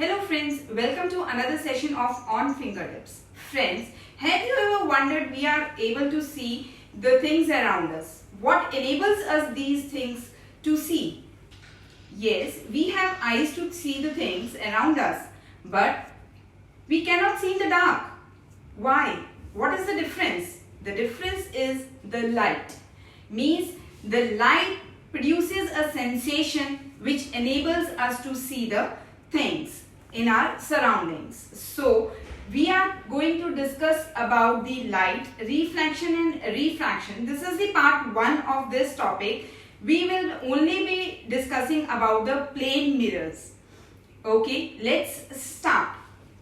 Hello friends, welcome to another session of On Fingertips. Friends, have you ever wondered we are able to see the things around us? What enables us these things to see? Yes, we have eyes to see the things around us, but we cannot see in the dark. Why? What is the difference? The difference is the light. Means the light produces a sensation which enables us to see the things in our surroundings. So we are going to discuss about the light, reflection and refraction. This is the part 1 of this topic. We will only be discussing about the plane mirrors. Okay, let's start.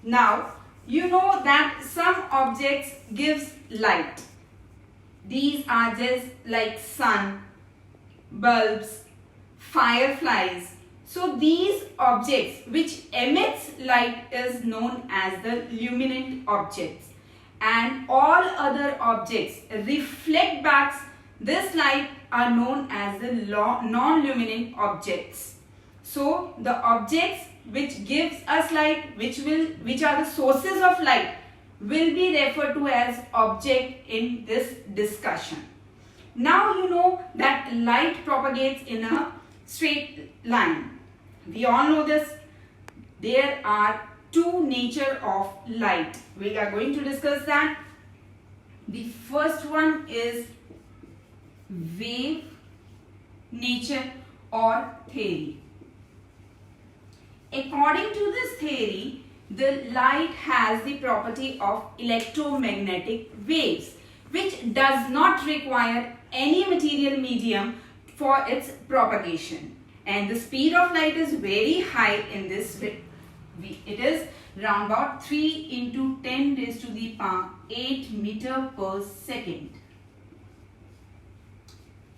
Now, you know that some objects gives light. These are just like sun, bulbs, fireflies. So these objects which emits light is known as the luminant objects, and all other objects reflect back this light are known as the non-luminant objects. So the objects which gives us light, which are the sources of light, will be referred to as object in this discussion. Now you know that light propagates in a straight line. We all know this. There are two nature of light. We are going to discuss that. The first one is wave nature or theory. According to this theory, the light has the property of electromagnetic waves, which does not require any material medium for its propagation. And the speed of light is very high in this. It is round about 3 into 10 raised to the power 8 meter per second.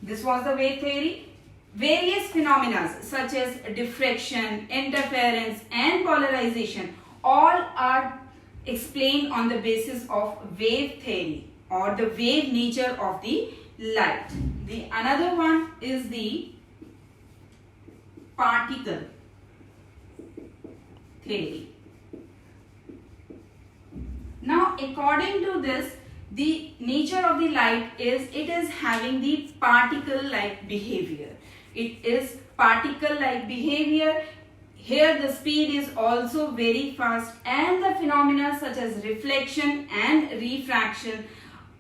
This was the wave theory. Various phenomena such as diffraction, interference and polarization all are explained on the basis of wave theory or the wave nature of the light. The another one is the particle theory. Now, according to this, the nature of the light is it is having the particle-like behavior. It is particle-like behavior. Here the speed is also very fast, and the phenomena such as reflection and refraction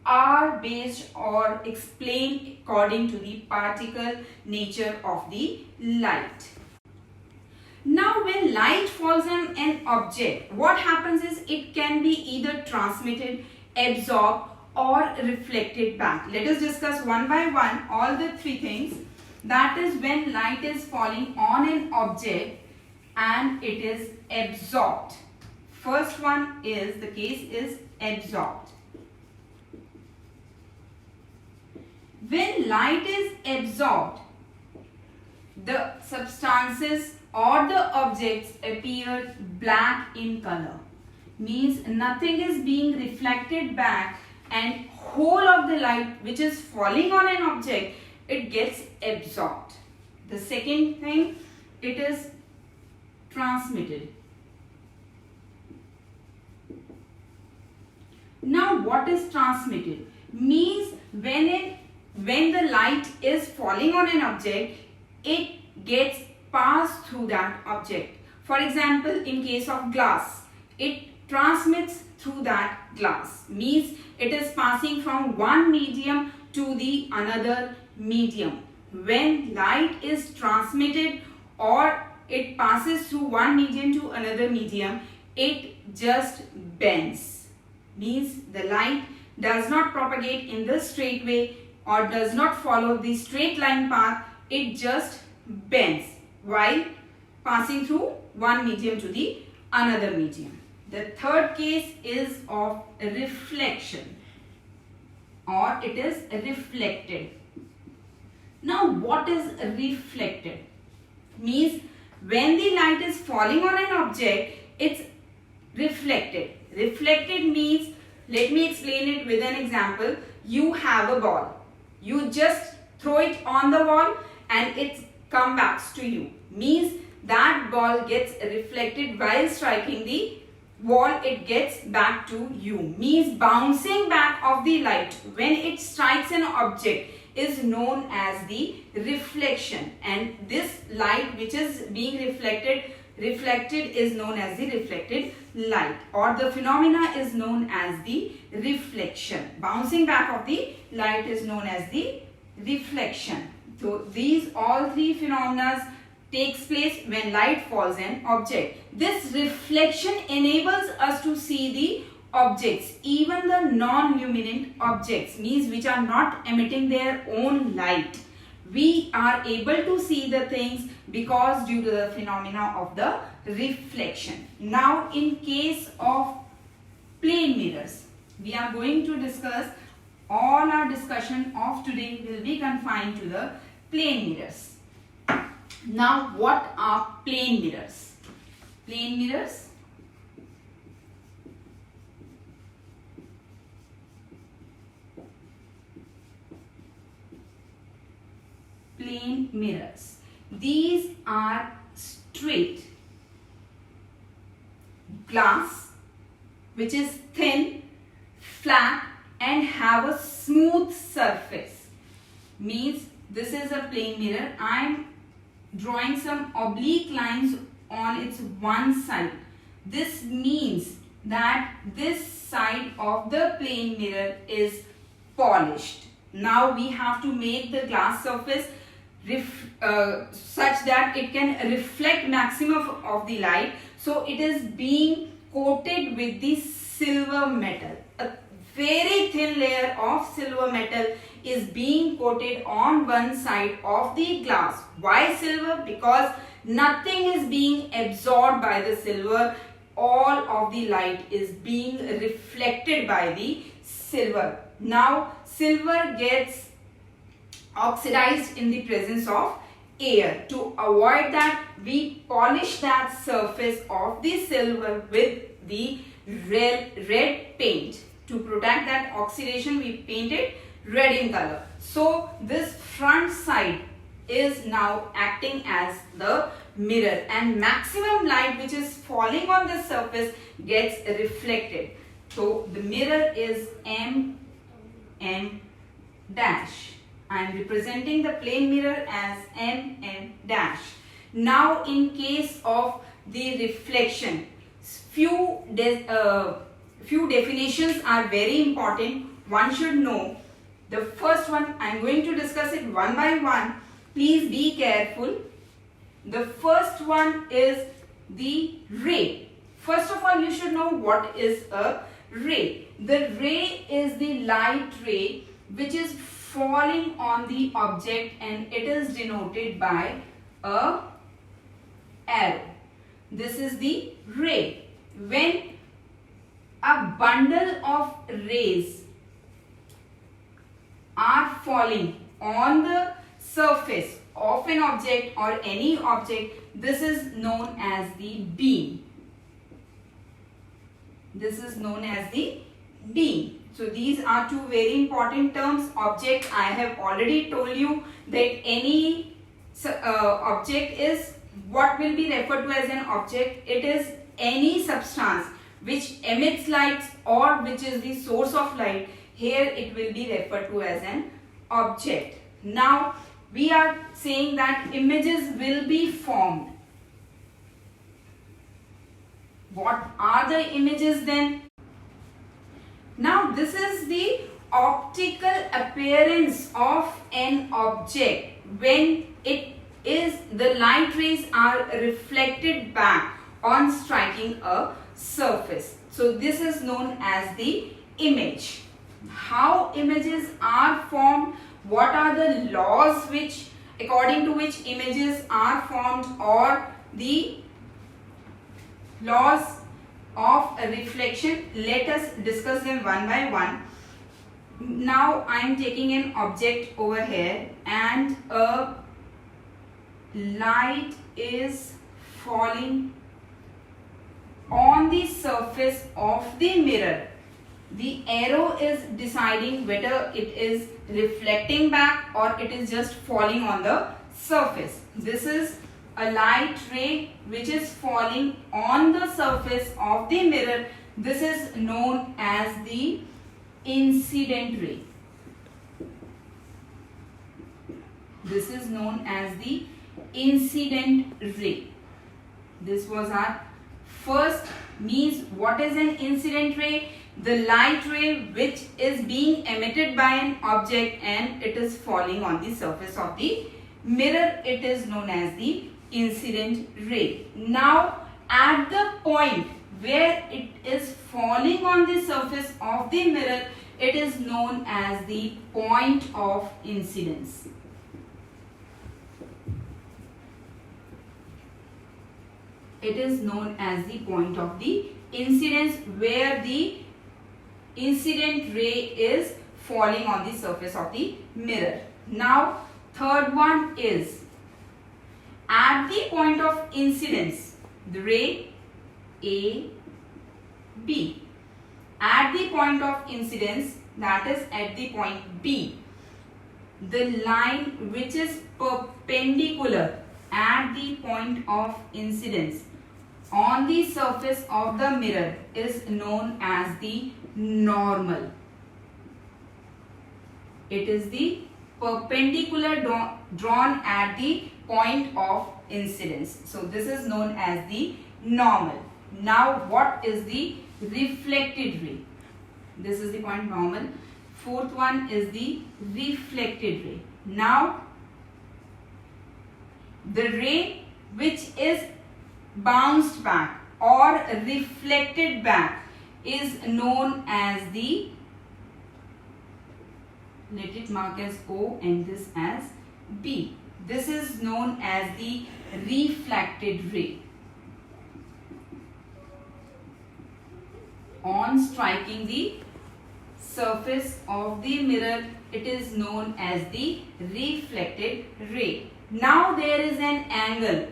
are based or explained according to the particle nature of the light. Now when light falls on an object, what happens is it can be either transmitted, absorbed or reflected back. Let us discuss one by one all the three things. That is when light is falling on an object and it is absorbed. First one is, the case is absorbed. When light is absorbed, the substances or the objects appear black in color. Means nothing is being reflected back, and whole of the light which is falling on an object, it gets absorbed. The second thing, it is transmitted. Now what is transmitted? Means when the light is falling on an object, it gets passed through that object. For example, in case of glass, it transmits through that glass. Means it is passing from one medium to the another medium. When light is transmitted or it passes through one medium to another medium, it just bends. Means the light does not propagate in the straight way or does not follow the straight line path. It just bends while passing through one medium to the another medium. The third case is of reflection, or it is reflected. Now what is reflected? Means when the light is falling on an object, it's reflected. Reflected means, let me explain it with an example. You have a ball. You just throw it on the wall and it comes back to you. Means that ball gets reflected while striking the wall, it gets back to you. Means bouncing back of the light when it strikes an object is known as the reflection, and this light which is being reflected is known as the reflected light, or the phenomena is known as the reflection. Bouncing back of the light is known as the reflection. So these all three phenomena takes place when light falls an object. This reflection enables us to see the objects, even the non-luminant objects, means which are not emitting their own light. We are able to see the things because due to the phenomena of the reflection. Now in case of plane mirrors, we are going to discuss, all our discussion of today will be confined to the plane mirrors. Now what are plane mirrors? Plane mirrors these are straight glass which is thin, flat and have a smooth surface. Means this is a plane mirror. I am drawing some oblique lines on its one side. This means that this side of the plane mirror is polished. Now we have to make the glass surface such that it can reflect maximum of the light. So it is being coated with the silver metal. A very thin layer of silver metal is being coated on one side of the glass. Why silver? Because nothing is being absorbed by the silver. All of the light is being reflected by the silver. Now silver gets oxidized in the presence of air. To avoid that, we polish that surface of the silver with the red paint. To protect that oxidation, we paint it red in color. So this front side is now acting as the mirror, and maximum light which is falling on the surface gets reflected. So the mirror is M dash. I am representing the plane mirror as M dash. Now in case of the reflection, few definitions are very important. One should know. The first one, I am going to discuss it one by one. Please be careful. The first one is the ray. First of all, you should know what is a ray. The ray is the light ray which is falling on the object, and it is denoted by a arrow. This is the ray. When a bundle of rays are falling on the surface of an object or any object, this is known as the beam. This is known as the beam. So these are two very important terms. Object, I have already told you that any object is what will be referred to as an object. It is any substance which emits light or which is the source of light. Here it will be referred to as an object. Now we are saying that images will be formed. What are the images then? Now this is the optical appearance of an object when the light rays are reflected back on striking a surface. So this is known as the image. How images are formed? What are the laws according to which images are formed, or the laws of reflection? Let us discuss them one by one. Now I am taking an object over here and a light is falling on the surface of the mirror. The arrow is deciding whether it is reflecting back or it is just falling on the surface. This is a light ray which is falling on the surface of the mirror, this is known as the incident ray. This is known as the incident ray. This was our first. Means what is an incident ray? The light ray which is being emitted by an object and it is falling on the surface of the mirror. It is known as the incident ray. Now at the point where it is falling on the surface of the mirror, it is known as the point of incidence. It is known as the point of the incidence, where the incident ray is falling on the surface of the mirror. Now third one is at the point of incidence, the ray A, B. At the point of incidence, that is at the point B, the line which is perpendicular at the point of incidence on the surface of the mirror is known as the normal. It is the perpendicular drawn at the point of incidence. So this is known as the normal. Now what is the reflected ray? This is the point normal. Fourth one is the reflected ray. Now the ray which is bounced back or reflected back is known as the, let it mark as O and this as B. This is known as the reflected ray. On striking the surface of the mirror, it is known as the reflected ray. Now there is an angle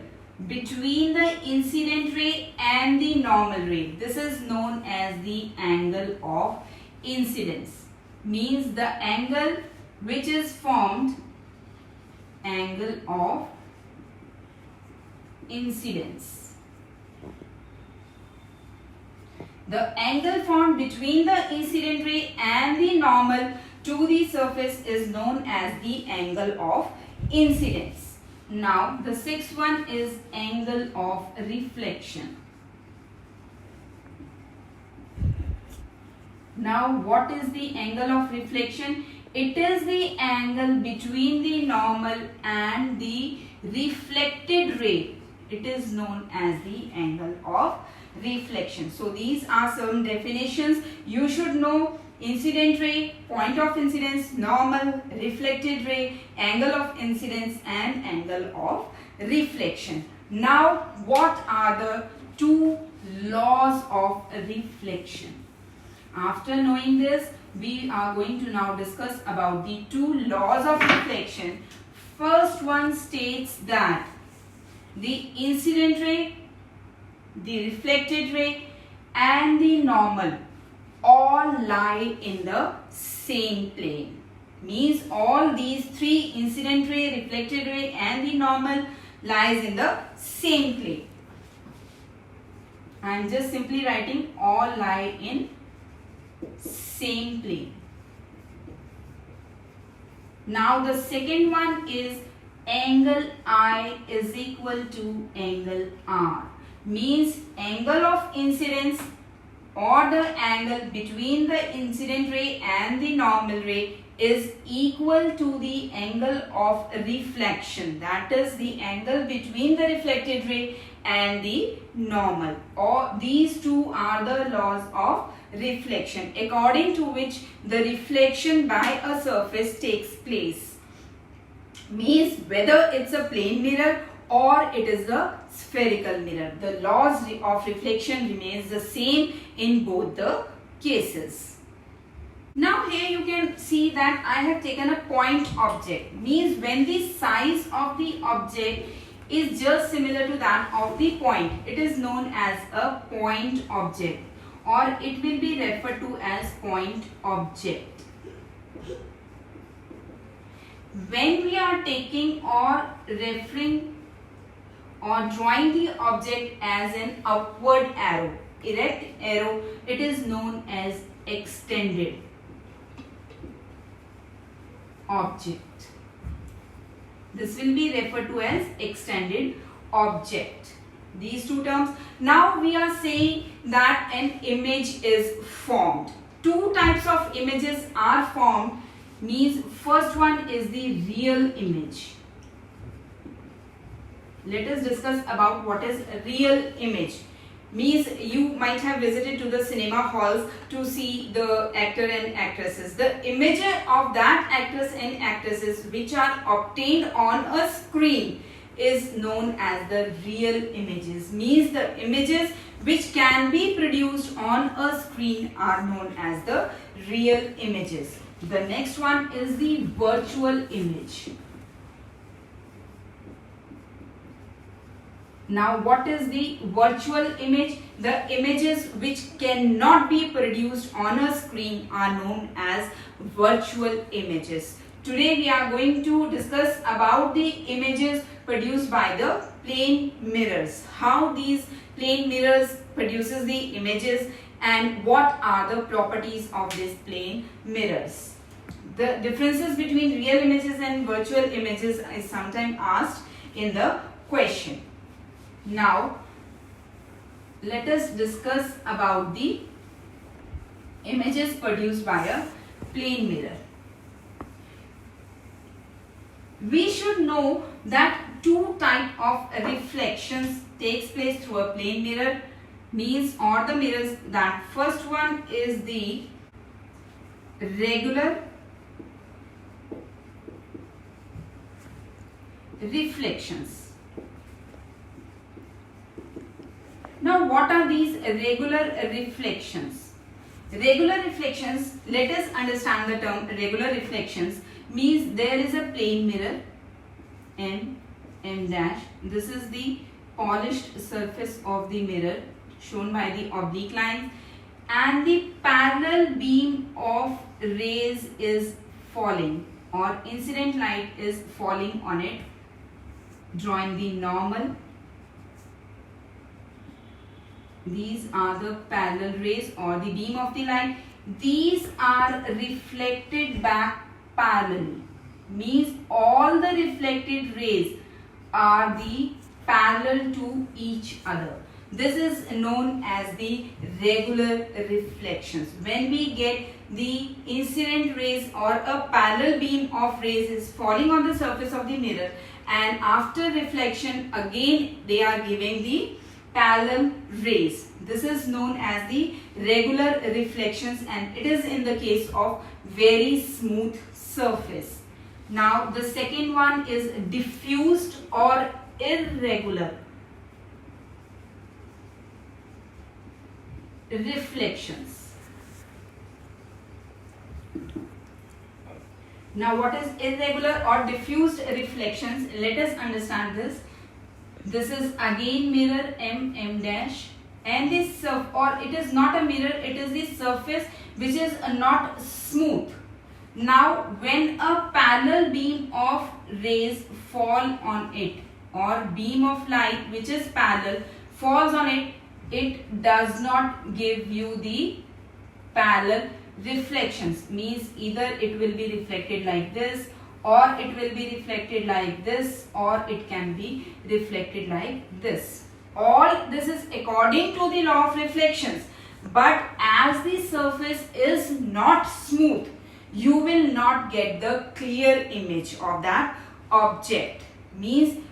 between the incident ray and the normal ray. This is known as the angle of incidence. Means the angle which is formed, angle of incidence. The angle formed between the incident ray and the normal to the surface is known as the angle of incidence. Now the sixth one is angle of reflection. Now what is the angle of reflection? It is the angle between the normal and the reflected ray. It is known as the angle of reflection. So these are some definitions you should know: incident ray, point of incidence, normal, reflected ray, angle of incidence and angle of reflection. Now what are the two laws of reflection? After knowing this, we are going to now discuss about the two laws of reflection. First one states that the incident ray, the reflected ray and the normal all lie in the same plane. Means all these three, incident ray, reflected ray and the normal, lies in the same plane. I am just simply writing all lie in same plane. Now the second one is angle I is equal to angle R. Means angle of incidence or the angle between the incident ray and the normal ray is equal to the angle of reflection. That is the angle between the reflected ray and the normal. Or these two are the laws of reflection, according to which the reflection by a surface takes place. Means whether it's a plane mirror or it is a spherical mirror, the laws of reflection remains the same in both the cases. Now here you can see that I have taken a point object. Means when the size of the object is just similar to that of the point, it is known as a point object, or it will be referred to as point object. When we are taking or referring or drawing the object as an upward arrow, erect arrow, it is known as extended object. This will be referred to as extended object. These two terms. Now we are saying that an image is formed. Two types of images are formed. Means first one is the real image. Let us discuss about what is a real image. Means you might have visited to the cinema halls to see the actor and actresses. The image of that actress and actresses which are obtained on a screen is known as the real images. Means the images which can be produced on a screen are known as the real images. The next one is the virtual image. Now what is the virtual image? The images which cannot be produced on a screen are known as virtual images. Today we are going to discuss about the images produced by the plane mirrors. How these plane mirrors produces the images and what are the properties of these plane mirrors. The differences between real images and virtual images is sometimes asked in the question. Now, let us discuss about the images produced by a plane mirror. We should know that two types of reflections takes place through a plane mirror. Means or the mirrors that first one is the regular reflections. Now what are these regular reflections? Regular reflections, let us understand the term regular reflections. Means there is a plane mirror M dash. This is the polished surface of the mirror shown by the oblique lines, and the parallel beam of rays is falling or incident light is falling on it, drawing the normal. These are the parallel rays or the beam of the light. These are reflected back parallelly. Means all the reflected rays are the parallel to each other. This is known as the regular reflections. When we get the incident rays or a parallel beam of rays is falling on the surface of the mirror, and after reflection again they are giving the parallel rays. This is known as the regular reflections, and it is in the case of very smooth surface. Now the second one is diffused or irregular reflections. Now what is irregular or diffused reflections? Let us understand this. This is again mirror M dash, and this or it is not a mirror, it is the surface which is not smooth. Now when a parallel beam of rays fall on it or beam of light which is parallel falls on it, it does not give you the parallel reflections. Means either it will be reflected like this, or it will be reflected like this, or it can be reflected like this. All this is according to the law of reflections. But as the surface is not smooth, you will not get the clear image of that object. Means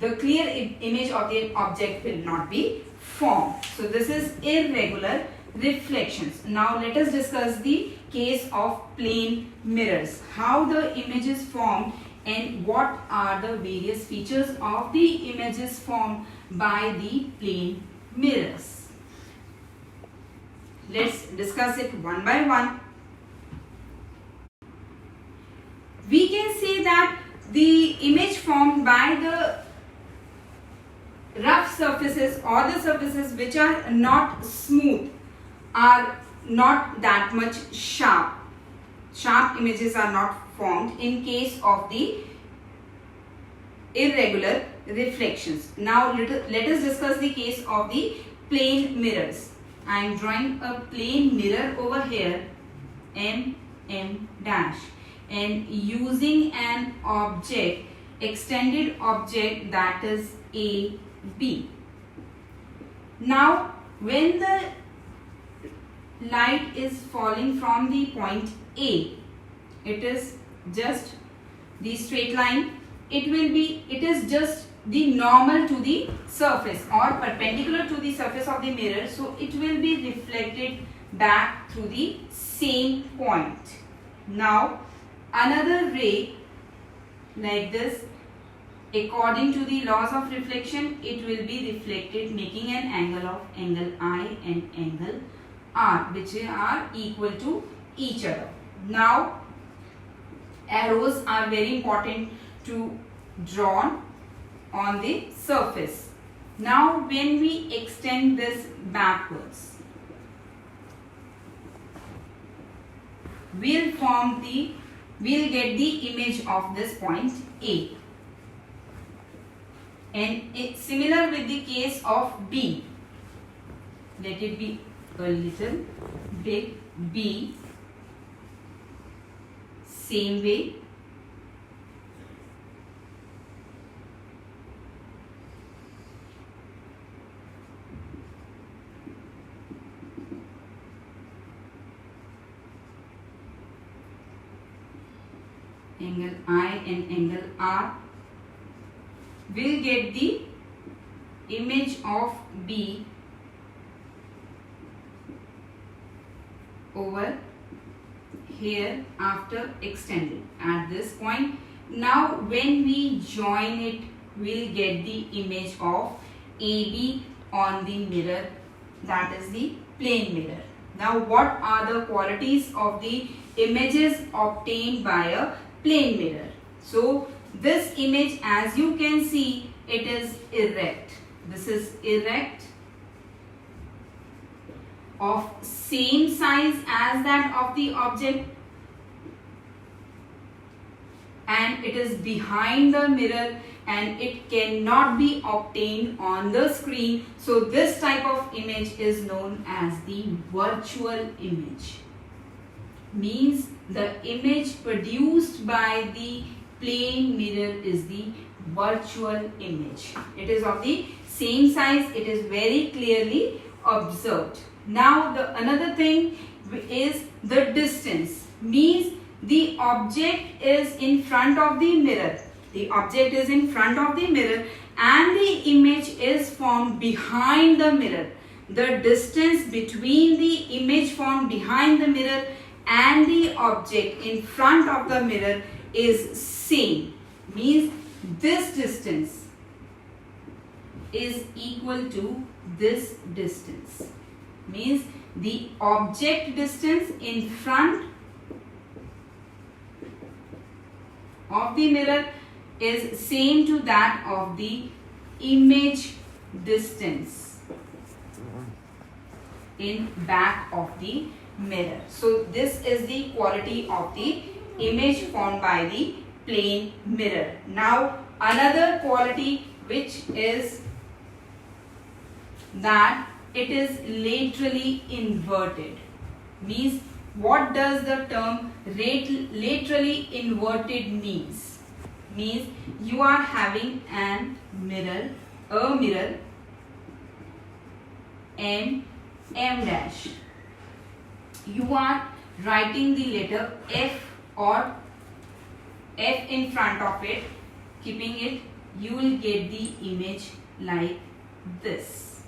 the clear image of the object will not be formed. So this is irregular reflections. Now let us discuss the case of plane mirrors. How the image is formed and what are the various features of the images formed by the plane mirrors. Let's discuss it one by one. We can say that the image formed by the rough surfaces or the surfaces which are not smooth are not that much sharp. Sharp images are not formed in case of the irregular reflections. Now let us discuss the case of the plane mirrors. I am drawing a plane mirror over here, M dash, and using an object, extended object, that is AB. Now when the light is falling from the point A, it is just the straight line. It is just the normal to the surface or perpendicular to the surface of the mirror, so it will be reflected back through the same point. Now another ray like this, according to the laws of reflection, it will be reflected making an angle of angle I and angle R, which are equal to each other. Now arrows are very important to draw on the surface. Now when we extend this backwards, we'll get the image of this point A. And it's similar with the case of B. Let it be a little big, B. Same way. Angle I and angle R. We'll get the image of B over here after extending at this point. Now when we join it, we'll get the image of AB on the mirror, that is the plane mirror. Now what are the qualities of the images obtained by a plane mirror? So this image, as you can see, it is erect. This is erect, of same size as that of the object, and it is behind the mirror and it cannot be obtained on the screen. So this type of image is known as the virtual image. Means the image produced by the plane mirror is the virtual image. It is of the same size, it is very clearly observed. Now another thing is the distance. Means the object is in front of the mirror. The object is in front of the mirror and the image is formed behind the mirror. The distance between the image formed behind the mirror and the object in front of the mirror is same. Means this distance is equal to this distance. Means the object distance in front of the mirror is same to that of the image distance in back of the mirror. So this is the quality of the image formed by the plane mirror. Now another quality, which is that it is laterally inverted. Means what does the term laterally inverted means? Means you are having a mirror M dash. You are writing the letter F or F in front of it, keeping it, you will get the image like this.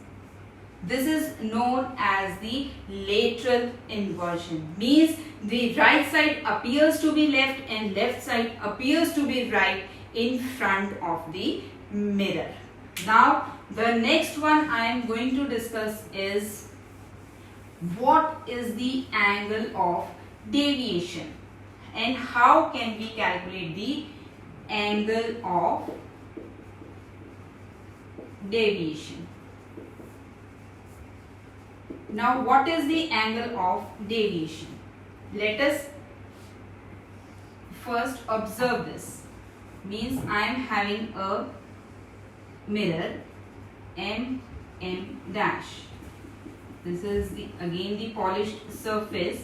This is known as the lateral inversion. Means the right side appears to be left and left side appears to be right in front of the mirror. Now the next one I am going to discuss is what is the angle of deviation and how can we calculate the angle of deviation. Now what is the angle of deviation? Let us first observe this. Means I am having a mirror M dash. This is again the polished surface.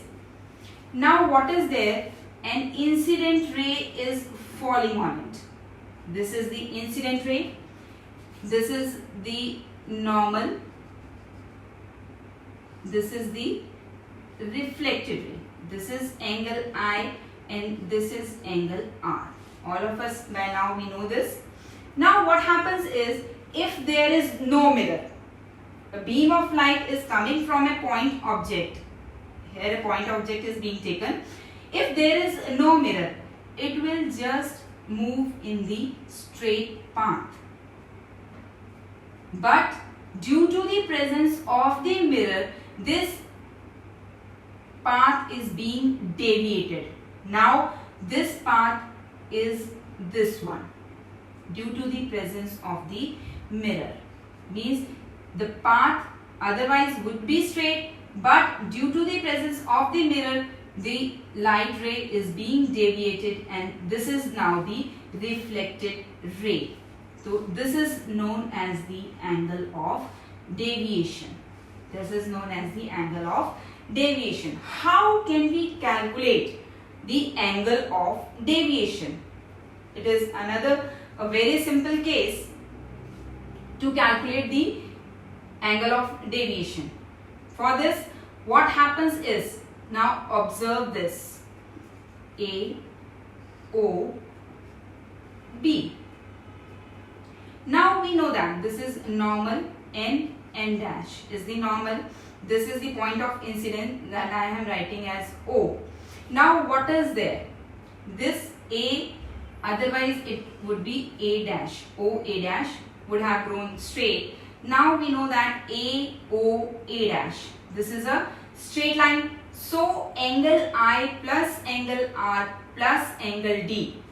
Now what is there? An incident ray is falling on it. This is the incident ray. This is the normal. This is the reflected ray. This is angle I and this is angle R. All of us by now we know this. Now what happens is, if there is no mirror, a beam of light is coming from a point object. Here a point object is being taken. If there is no mirror, it will just move in the straight path. But due to the presence of the mirror, this path is being deviated. Now this path is this one due to the presence of the mirror. Means the path otherwise would be straight, but due to the presence of the mirror, the light ray is being deviated and this is now the reflected ray. So this is known as the angle of deviation. This is known as the angle of deviation. How can we calculate the angle of deviation? It is a very simple case to calculate the angle of deviation. For this, what happens is, now observe this, A, O, B. Now we know that this is normal, N dash is the normal. This is the point of incidence that I am writing as O. Now what is there? This A, otherwise it would be A dash, O A dash would have grown straight. Now we know that A, O, A dash. This is a straight line. So angle I plus angle R plus angle D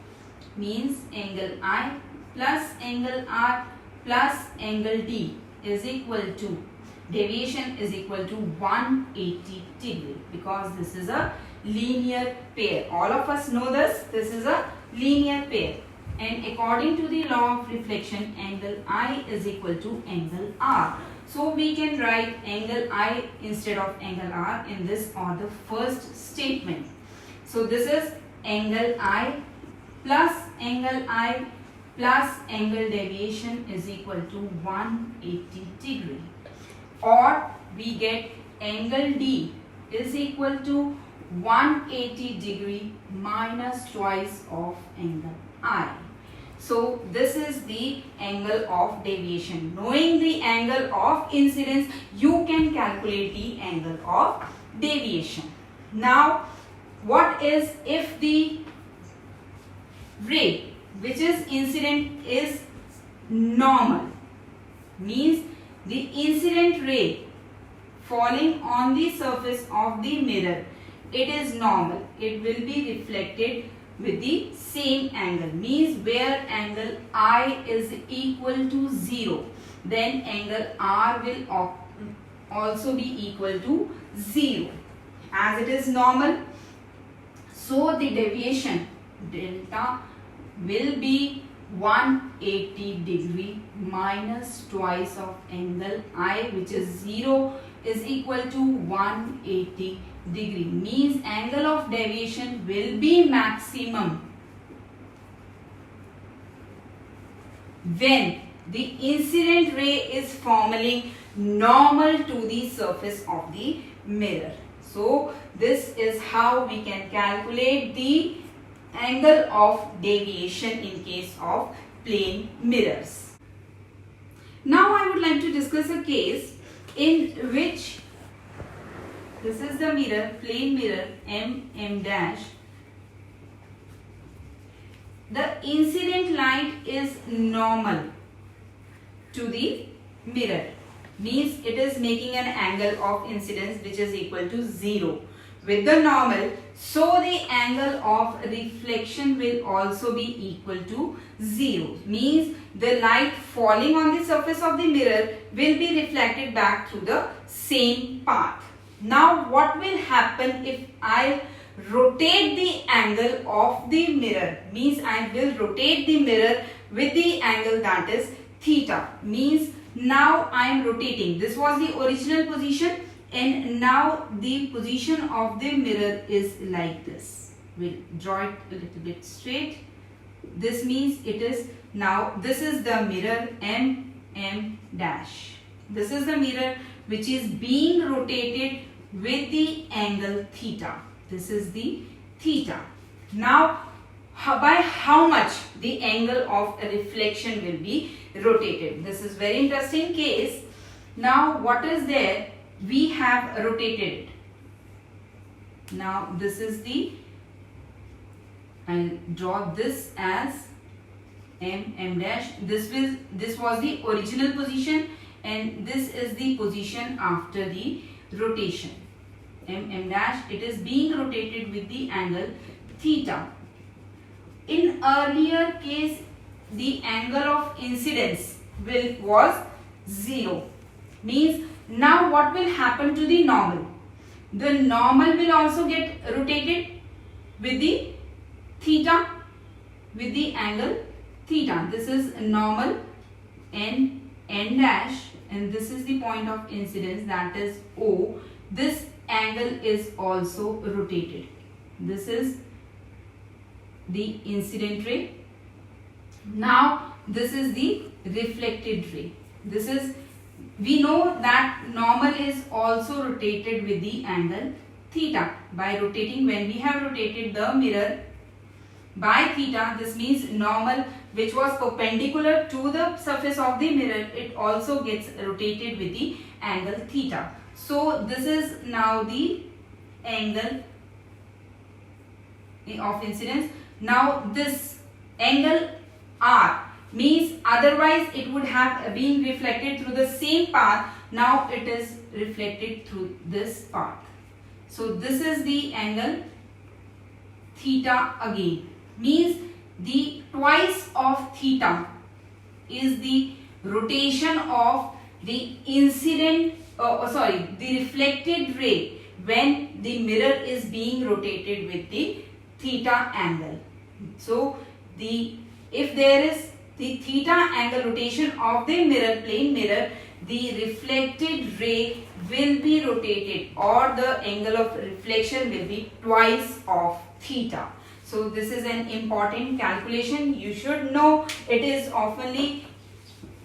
means angle I plus angle R plus angle D is equal to, deviation is equal to 180 degree, because this is a linear pair. All of us know this. This is a linear pair. And according to the law of reflection, angle I is equal to angle R. So we can write angle I instead of angle R in this or the first statement. So this is angle I plus angle I plus angle deviation is equal to 180 degree. Or we get angle D is equal to 180 degree minus twice of angle I. So this is the angle of deviation. Knowing the angle of incidence, you can calculate the angle of deviation. Now, what is if the ray which is incident is normal? Means the incident ray falling on the surface of the mirror, it is normal. It will be reflected with the same angle, means where angle I is equal to 0, then angle R will also be equal to 0. As it is normal, so the deviation delta will be 180 degree minus twice of angle I, which is 0, is equal to 180 degree. Means angle of deviation will be maximum when the incident ray is falling normal to the surface of the mirror. So this is how we can calculate the angle of deviation in case of plane mirrors. Now I would like to discuss a case in which this is the mirror, plane mirror M dash. The incident light is normal to the mirror, means it is making an angle of incidence which is equal to 0 with the normal. So the angle of reflection will also be equal to 0. Means the light falling on the surface of the mirror will be reflected back through the same path. Now what will happen if I rotate the angle of the mirror? Means I will rotate the mirror with the angle that is theta. Means now I am rotating. This was the original position and now the position of the mirror is like this. We'll draw it a little bit straight. This means it is now, this is the mirror M dash. This is the mirror which is being rotated with the angle theta. This is the theta. Now by how much the angle of a reflection will be rotated. This is very interesting case. Now what is there? We have rotated it. Now this is the, I'll draw this as M dash. This was the original position and this is the position after the rotation. M dash, it is being rotated with the angle theta. In earlier case, the angle of incidence was 0. Means now what will happen to the normal? The normal will also get rotated with the theta, with the angle theta. This is normal N dash and this is the point of incidence, that is O. This angle is also rotated. This is the incident ray. Now this is the reflected ray. This is, we know that normal is also rotated with the angle theta. By rotating, when we have rotated the mirror by theta, this means normal which was perpendicular to the surface of the mirror, it also gets rotated with the angle theta. So this is now the angle of incidence. Now this angle R means otherwise it would have been reflected through the same path. Now it is reflected through this path. So this is the angle theta again. Means the twice of theta is the rotation of the incident, the reflected ray when the mirror is being rotated with the theta angle. So if there is the theta angle rotation of the mirror, plane mirror, the reflected ray will be rotated or the angle of reflection will be twice of theta. So this is an important calculation. You should know it is oftenly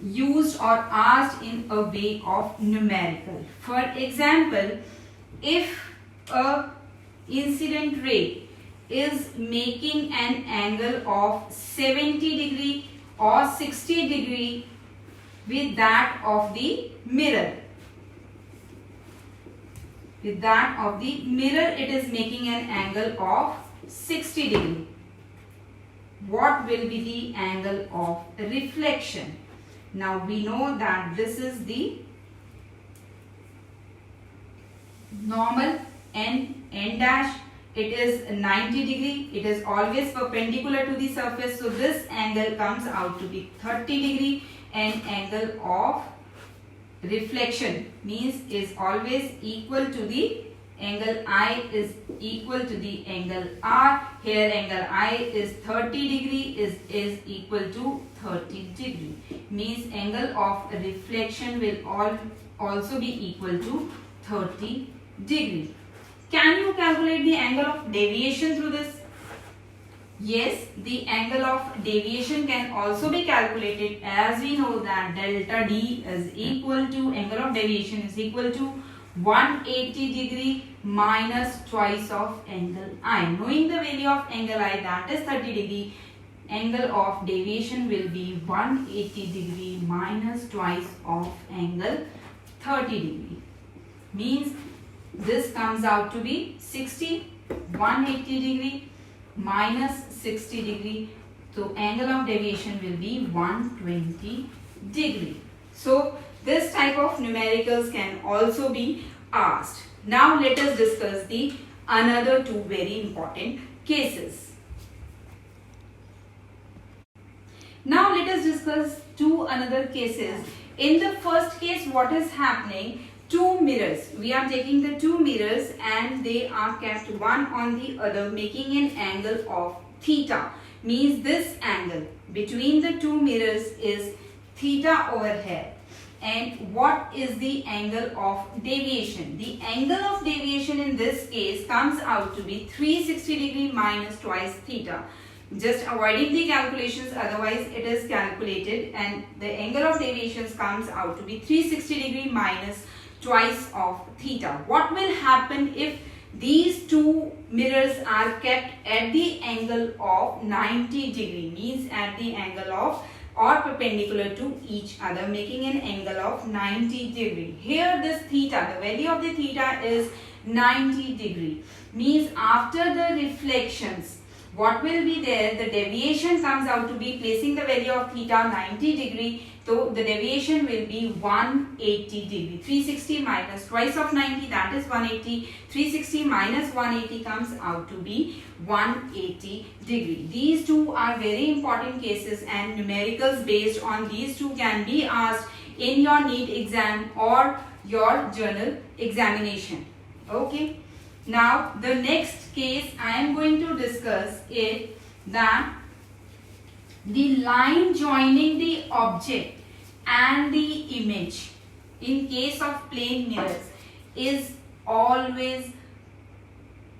used or asked in a way of numerical. For example, if a incident ray is making an angle of 70 degree or 60 degree with that of the mirror. With that of the mirror, it is making an angle of 60 degree. What will be the angle of reflection? Now we know that this is the normal N dash. It is 90 degree. It is always perpendicular to the surface. So this angle comes out to be 30 degree. And angle of reflection means is always equal to the angle I is equal to the angle R. Here angle I is 30 degree is equal to 30 degree. Means angle of reflection will also be equal to 30 degree. Can you calculate the angle of deviation through this? Yes, the angle of deviation can also be calculated, as we know that delta D is equal to, angle of deviation is equal to 180 degree minus twice of angle I. Knowing the value of angle I, that is 30 degree, angle of deviation will be 180 degree minus twice of angle 30 degree. Means this comes out to be 60, 180 degree minus 60 degree. So angle of deviation will be 120 degree. So this type of numericals can also be asked. Now let us discuss the another two very important cases. Now let us discuss two another cases. In the first case, what is happening? Two mirrors. We are taking the two mirrors and they are kept one on the other, making an angle of theta. Means this angle between the two mirrors is theta over here. And what is the angle of deviation? The angle of deviation in this case comes out to be 360 degree minus twice theta. Just avoiding the calculations, otherwise it is calculated, and the angle of deviations comes out to be 360 degree minus twice of theta. What will happen if these two mirrors are kept at the angle of 90 degree, means at the angle of or perpendicular to each other, making an angle of 90 degree. Here this theta, the value of the theta is 90 degree, means after the reflections, what will be there? The deviation comes out to be, placing the value of theta 90 degree, so the deviation will be 180 degree. 360 minus twice of 90, that is 180. 360 minus 180 comes out to be 180 degree. These two are very important cases, and numericals based on these two can be asked in your NEET exam or your journal examination. Okay. Now the next case I am going to discuss is that the line joining the object and the image in case of plane mirrors is always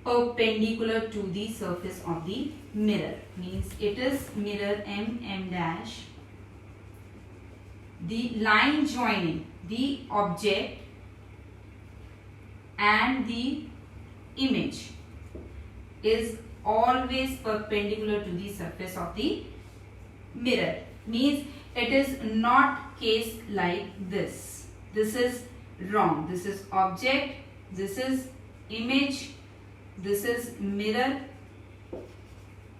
perpendicular to the surface of the mirror, means it is mirror M dash. The line joining the object and the image is always perpendicular to the surface of the mirror, means it is not case like this. This is wrong. This is object, this is image, this is mirror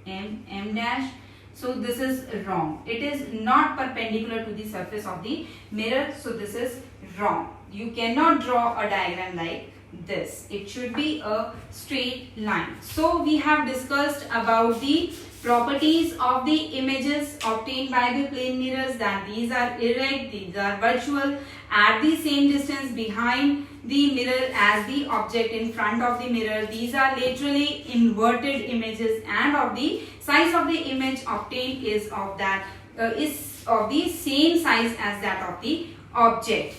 M dash. So this is wrong. It is not perpendicular to the surface of the mirror, so this is wrong. You cannot draw a diagram like this. It should be a straight line. So we have discussed about the properties of the images obtained by the plane mirrors, that these are erect, these are virtual, at the same distance behind the mirror as the object in front of the mirror. These are laterally inverted images, and of the size of the image obtained is of the same size as that of the object.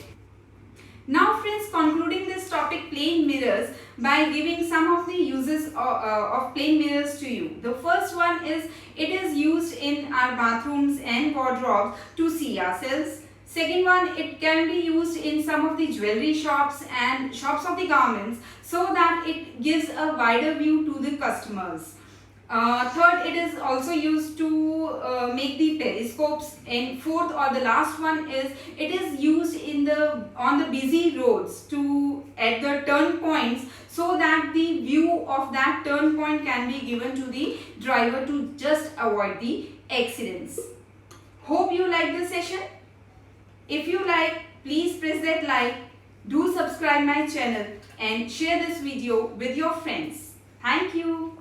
Now friends, concluding this topic plane mirrors by giving some of the uses of plane mirrors to you. The first one is, it is used in our bathrooms and wardrobes to see ourselves. Second one, it can be used in some of the jewelry shops and shops of the garments, so that it gives a wider view to the customers. Third, it is also used to make the periscopes. And fourth, or the last one, is it is used on the busy roads at the turn points, so that the view of that turn point can be given to the driver to just avoid the accidents. Hope you like this session. If you like, please press that like, do subscribe my channel and share this video with your friends. Thank you.